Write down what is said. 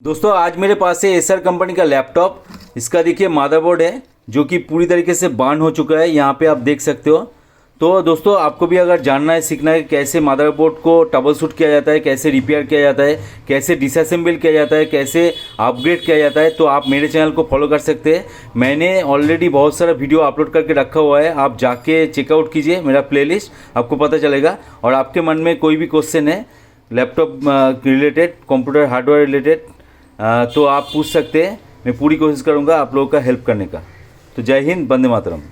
दोस्तों आज मेरे पास है एसर कंपनी का लैपटॉप। इसका देखिए मदरबोर्ड है जो कि पूरी तरीके से बर्न हो चुका है, यहाँ पे आप देख सकते हो। तो दोस्तों आपको भी अगर जानना है, सीखना है कैसे मदरबोर्ड को ट्रबल शूट किया जाता है, कैसे रिपेयर किया जाता है, कैसे डिसअसेंबल किया जाता है, कैसे अपग्रेड किया जाता है, तो आप मेरे चैनल को फॉलो कर सकते हैं। मैंने ऑलरेडी बहुत सारा वीडियो अपलोड करके रखा हुआ है, आप जाके चेकआउट कीजिए मेरा प्लेलिस्ट, आपको पता चलेगा। और आपके मन में कोई भी क्वेश्चन है laptop related, computer hardware related, तो आप पूछ सकते हैं। मैं पूरी कोशिश करूंगा आप लोगों का हेल्प करने का। तो जय हिंद, वंदे मातरम।